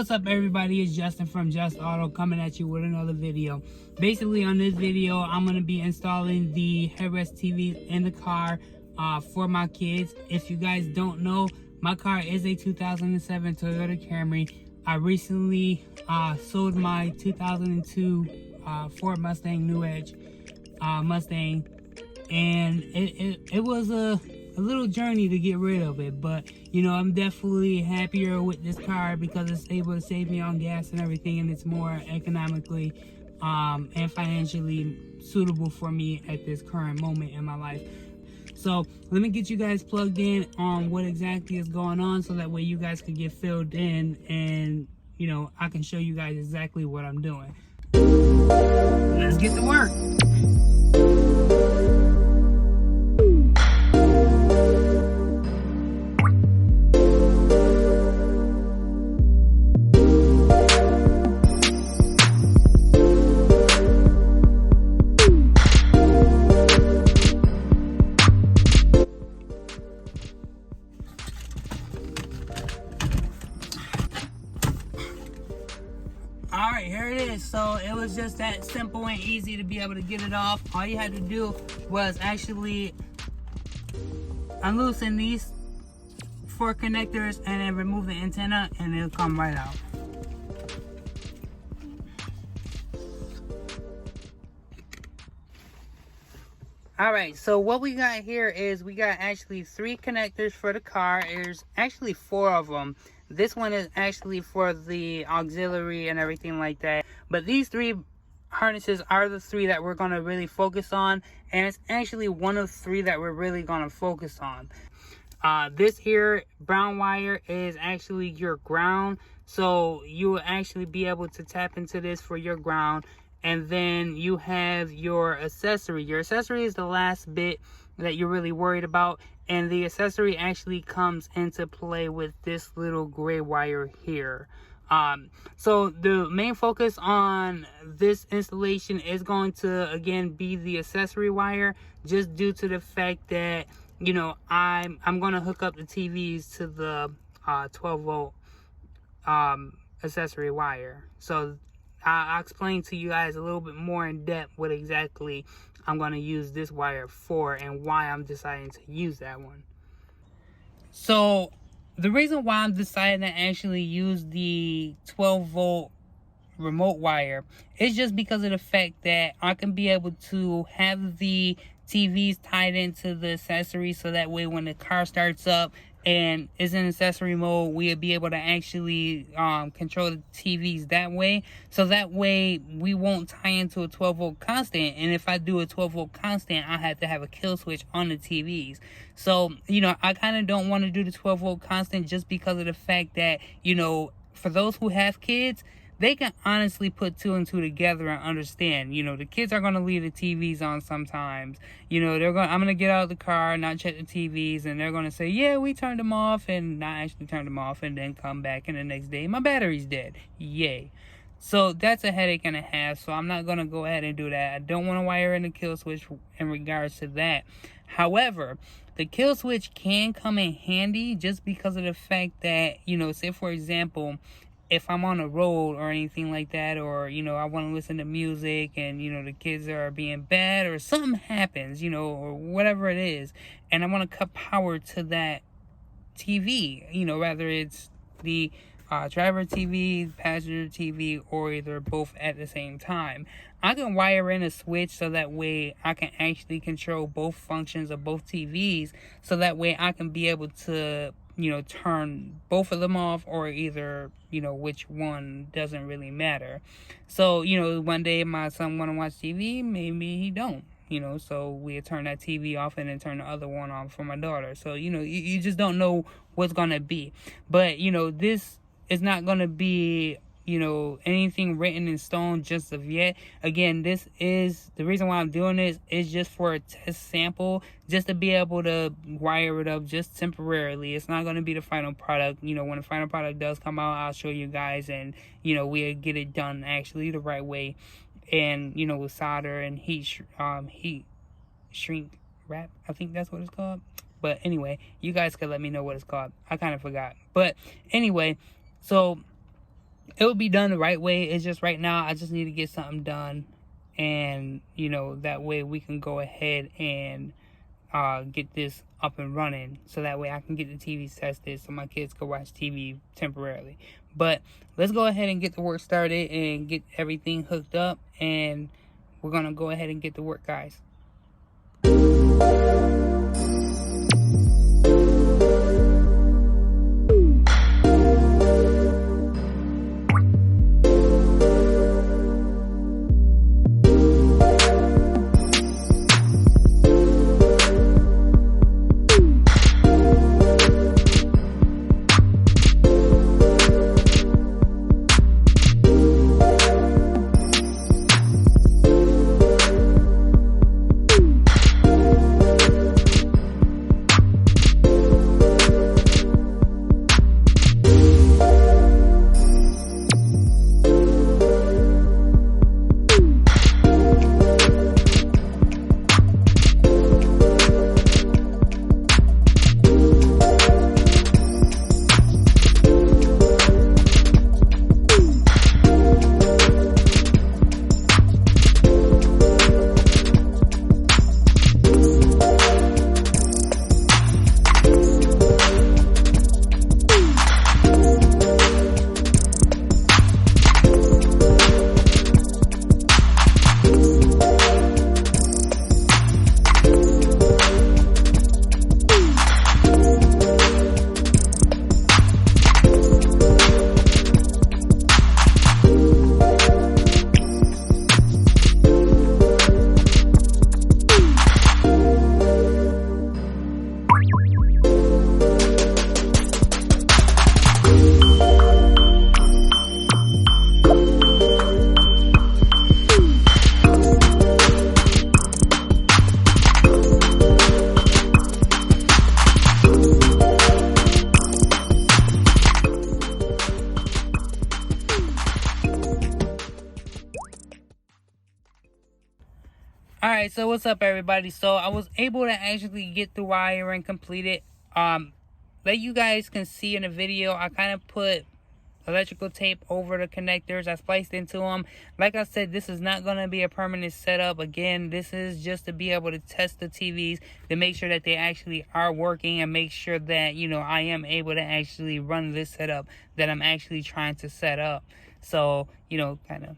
What's up, everybody? It's Justin from Just Auto coming at you with another video. Basically, on this video, I'm going to be installing the headrest TV in the car for my kids. If you guys don't know, my car is a 2007 Toyota Camry. I recently sold my 2002 Ford Mustang New Edge Mustang, and it was a little journey to get rid of it, but you know, I'm definitely happier with this car because it's able to save me on gas and everything, and it's more economically and financially suitable for me at this current moment in my life. So let me get you guys plugged in on what exactly is going on, so that way you guys can get filled in, and you know, I can show you guys exactly what I'm doing. Let's get to work. Alright, here it is. So it was just that simple and easy to be able to get it off. All you had to do was actually unloosen these 4 connectors and then remove the antenna, and it'll come right out. Alright, so what we got here is we got actually 3 connectors for the car. There's actually 4 of them. This one is actually for the auxiliary and everything like that. But these 3 harnesses are the 3 that we're going to really focus on. And it's actually one of 3 that we're really going to focus on. This here brown wire is actually your ground. So you will actually be able to tap into this for your ground. And then you have your accessory. Your accessory is the last bit that you're really worried about. And the accessory actually comes into play with this little gray wire here. So the main focus on this installation is going to, again, be the accessory wire, just due to the fact that, you know, I'm going to hook up the TVs to the 12 volt accessory wire. So I'll explain to you guys a little bit more in depth what exactly I'm going to use this wire for and why I'm deciding to use that one. So the reason why I'm deciding to actually use the 12 volt remote wire is just because of the fact that I can be able to have the TVs tied into the accessory, so that way when the car starts up and is in accessory mode, we'll be able to actually control the TVs that way. So that way we won't tie into a 12 volt constant, and if I do a 12 volt constant, I have to have a kill switch on the TVs. So, you know, I kind of don't want to do the 12 volt constant, just because of the fact that, you know, for those who have kids, they can honestly put 2 and 2 together and understand. You know, the kids are going to leave the TVs on sometimes. You know, I'm going to get out of the car, not check the TVs, and they're going to say, yeah, we turned them off, and not actually turn them off, and then come back, and the next day, my battery's dead. Yay. So that's a headache and a half, so I'm not going to go ahead and do that. I don't want to wire in the kill switch in regards to that. However, the kill switch can come in handy, just because of the fact that, you know, say for example, if I'm on a road or anything like that, or, you know, I want to listen to music and, you know, the kids are being bad or something happens, you know, or whatever it is, and I want to cut power to that TV, you know, whether it's the driver TV, passenger TV, or either both at the same time, I can wire in a switch so that way I can actually control both functions of both TVs, so that way I can be able to, you know, turn both of them off, or either, you know, which one, doesn't really matter. So, you know, one day my son want to watch TV, maybe he don't, you know, so we turn that TV off and then turn the other one on for my daughter. So, you know, you just don't know what's going to be. But, you know, this is not going to be, you know, anything written in stone just of yet. Again, this is the reason why I'm doing this, is just for a test sample, just to be able to wire it up just temporarily. It's not going to be the final product. You know, when the final product does come out, I'll show you guys, and, you know, we'll get it done actually the right way, and, you know, with solder and heat shrink wrap, I think that's what it's called. But anyway, you guys can let me know what it's called. I kind of forgot. But anyway, so it will be done the right way. It's just right now I just need to get something done, and you know, that way we can go ahead and get this up and running, so that way I can get the TVs tested so my kids can watch TV temporarily. But let's go ahead and get the work started and get everything hooked up, and we're gonna go ahead and get to work, guys. Alright, so what's up, everybody? So I was able to actually get the wiring completed. That you guys can see in the video, I kind of put electrical tape over the connectors. I spliced into them. Like I said, this is not going to be a permanent setup. Again, this is just to be able to test the TVs, to make sure that they actually are working, and make sure that, you know, I am able to actually run this setup that I'm actually trying to set up. So, you know, kind of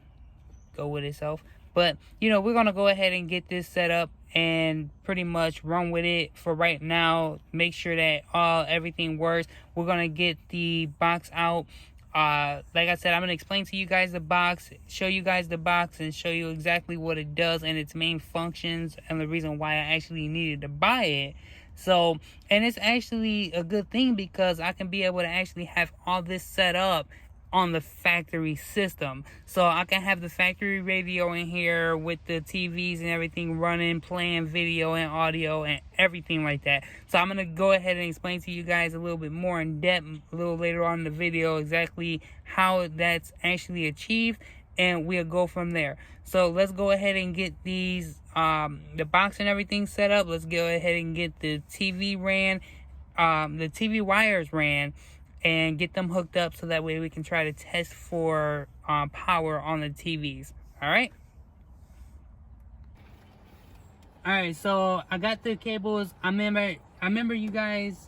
go with itself. But, you know, we're going to go ahead and get this set up and pretty much run with it for right now. Make sure that everything works. We're going to get the box out. Like I said, I'm going to explain to you guys the box, show you guys the box, and show you exactly what it does and its main functions and the reason why I actually needed to buy it. So, and it's actually a good thing because I can be able to actually have all this set up on the factory system. So I can have the factory radio in here with the TVs and everything running, playing video and audio and everything like that. So I'm going to go ahead and explain to you guys a little bit more in depth a little later on in the video exactly how that's actually achieved, and we'll go from there. So let's go ahead and get these the box and everything set up. Let's go ahead and get the TV ran, the TV wires ran, and get them hooked up so that way we can try to test for power on the TVs. Alright, so I got the cables. I remember you guys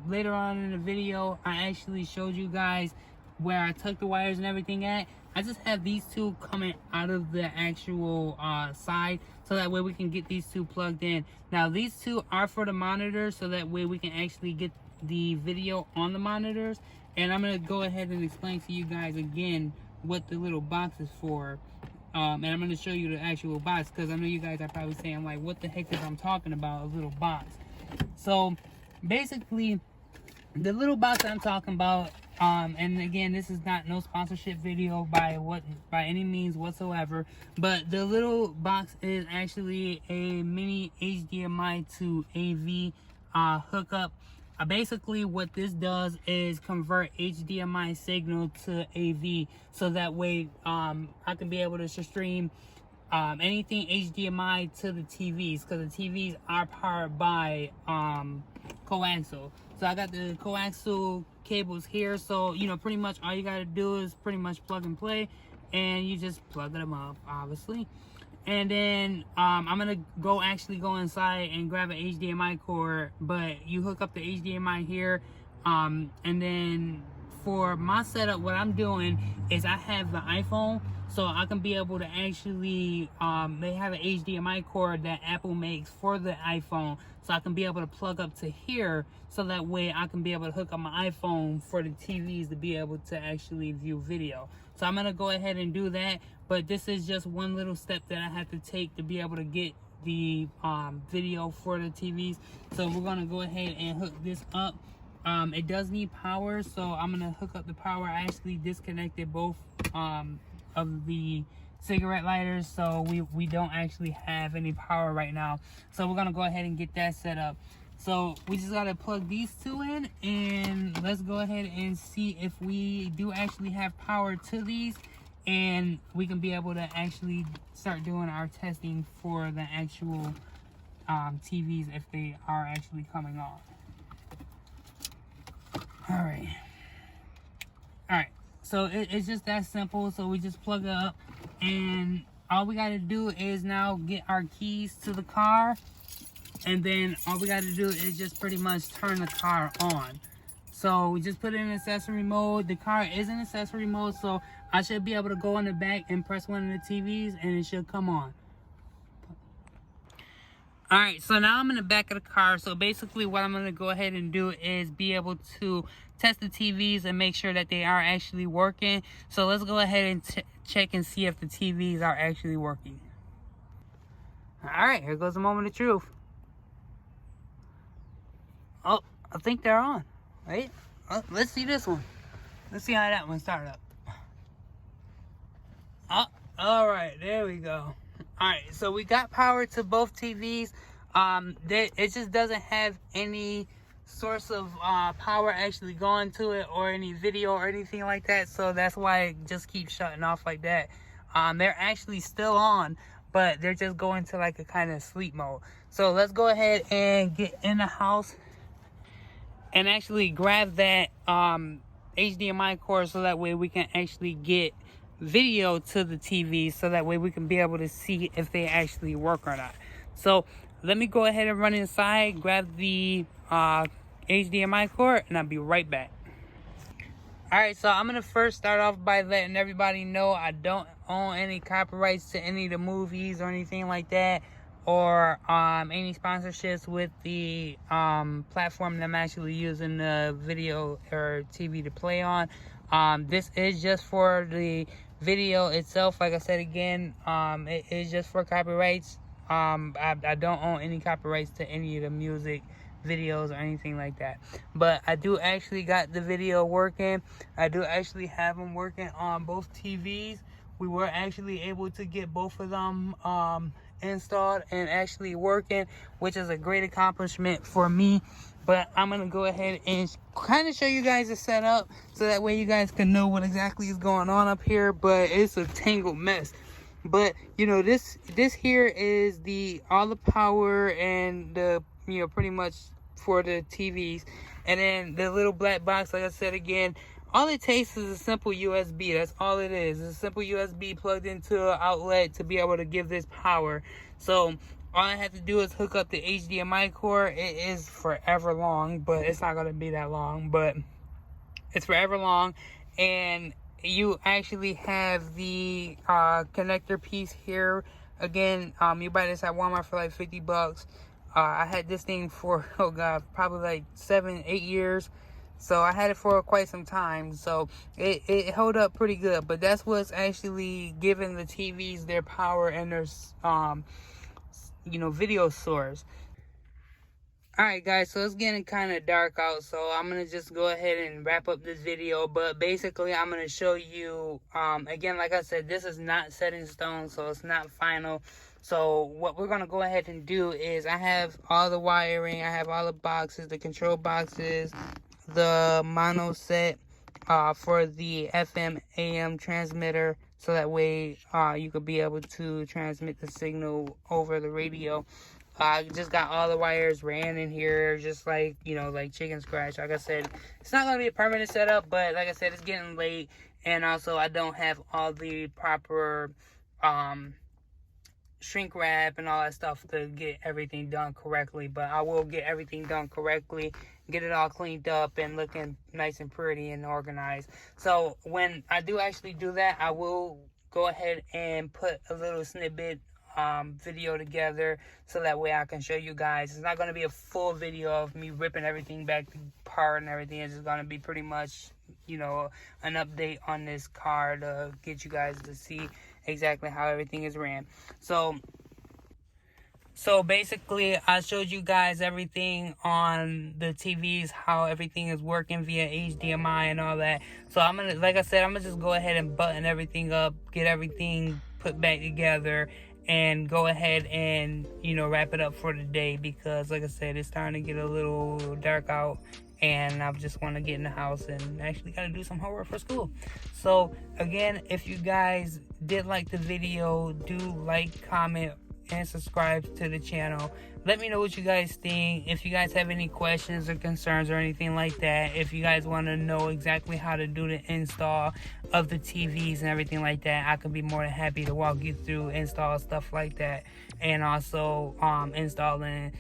later on in the video, I actually showed you guys where I took the wires and everything at. I just have these two coming out of the actual side, so that way we can get these two plugged in. Now these two are for the monitors, so that way we can actually get the video on the monitors. And I'm going to go ahead and explain to you guys again what the little box is for. And I'm going to show you the actual box, because I know you guys are probably saying, like, what the heck is I'm talking about, a little box. So basically, the little box that I'm talking about, and again, this is not no sponsorship video by any means whatsoever, but the little box is actually a mini HDMI to AV hookup. Basically what this does is convert HDMI signal to AV, so that way I can be able to stream anything HDMI to the TVs, because the TVs are powered by coaxial. So I got the coaxial cables here. So, you know, pretty much all you got to do is pretty much plug and play, and you just plug them up, obviously. And then I'm gonna actually go inside and grab an HDMI cord, but you hook up the HDMI here, and then for my setup, what I'm doing is I have the iPhone, so I can be able to actually they have an HDMI cord that Apple makes for the iPhone, so I can be able to plug up to here, so that way I can be able to hook up my iPhone for the TVs to be able to actually view video. So I'm gonna go ahead and do that, but this is just one little step that I have to take to be able to get the video for the TVs. So we're gonna go ahead and hook this up. It does need power, so I'm gonna hook up the power. I actually disconnected both of the cigarette lighters, so we don't actually have any power right now. So we're gonna go ahead and get that set up. So we just gotta plug these two in, and let's go ahead and see if we do actually have power to these, and we can be able to actually start doing our testing for the actual TVs if they are actually coming on. Alright, so it's just that simple. So we just plug it up, and all we got to do is now get our keys to the car, and then all we got to do is just pretty much turn the car on. So we just put it in accessory mode. The car is in accessory mode, so I should be able to go in the back and press one of the TVs, and it should come on. Alright, so now I'm in the back of the car. So basically what I'm going to go ahead and do is be able to test the TVs and make sure that they are actually working. So let's go ahead and check and see if the TVs are actually working. Alright, here goes the moment of truth. Oh, I think they're on. Right? Let's see this one. Let's see how that one started up. Oh, alright, there we go. Alright, so we got power to both TVs. It just doesn't have any source of power actually going to it, or any video or anything like that. So that's why it just keeps shutting off like that. They're actually still on, but they're just going to like a kind of sleep mode. So let's go ahead and get in the house and actually grab that HDMI cord, so that way we can actually get video to the TV, so that way we can be able to see if they actually work or not. So let me go ahead and run inside, grab the HDMI cord, and I'll be right back. Alright, so I'm going to first start off by letting everybody know I don't own any copyrights to any of the movies or anything like that, or any sponsorships with the platform that I'm actually using the video or TV to play on. This is just for the video itself. Like I said again, it is just for copyrights. I don't own any copyrights to any of the music videos or anything like that, but I do actually got the video working. I do actually have them working on both TVs. We were actually able to get both of them installed and actually working, which is a great accomplishment for me. But I'm gonna go ahead and kind of show you guys the setup, so that way you guys can know what exactly is going on up here. But it's a tangled mess. But you know, this here is all the power and the, you know, pretty much for the TVs. And then the little black box, like I said again, all it takes is a simple USB. That's all it is. It's a simple USB plugged into an outlet to be able to give this power. So all I have to do is hook up the HDMI cord. It is forever long, but it's not going to be that long. But it's forever long. And you actually have the connector piece here. Again, you buy this at Walmart for like $50. I had this thing for, oh god, probably like 7-8 years. So I had it for quite some time. So it held up pretty good. But that's what's actually giving the TVs their power and their you know, video source. Alright guys, so it's getting kind of dark out, so I'm going to just go ahead and wrap up this video. But basically I'm going to show you, again, like I said, this is not set in stone, so it's not final. So what we're going to go ahead and do is, I have all the wiring, I have all the boxes, the control boxes, the mono set for the FM AM transmitter, so that way you could be able to transmit the signal over the radio. I just got all the wires ran in here, just like, you know, like chicken scratch. Like I said, it's not going to be a permanent setup, but like I said, it's getting late. And also, I don't have all the proper shrink wrap and all that stuff to get everything done correctly. But I will get everything done correctly, get it all cleaned up and looking nice and pretty and organized. So when I do actually do that, I will go ahead and put a little snippet video together so that way I can show you guys. It's not going to be a full video of me ripping everything back apart and everything. It's just going to be pretty much, you know, an update on this car to get you guys to see exactly how everything is ran. So basically, I showed you guys everything on the TVs, how everything is working via HDMI and all that. So I'm gonna, like I said, I'm gonna just go ahead and button everything up, get everything put back together, and go ahead and, you know, wrap it up for the day, because like I said, it's starting to get a little dark out and I just want to get in the house and actually got to do some homework for school. So again, if you guys did like the video, do like, comment, and subscribe to the channel. Let me know what you guys think. If you guys have any questions or concerns or anything like that, if you guys want to know exactly how to do the install of the TVs and everything like that, I could be more than happy to walk you through install stuff like that. And also installing,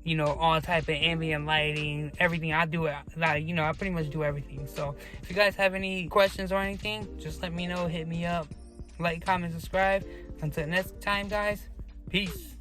you know, all type of ambient lighting, everything. I do it, like, you know, I pretty much do everything. So if you guys have any questions or anything, just let me know, hit me up, like, comment, subscribe. Until next time, guys, peace.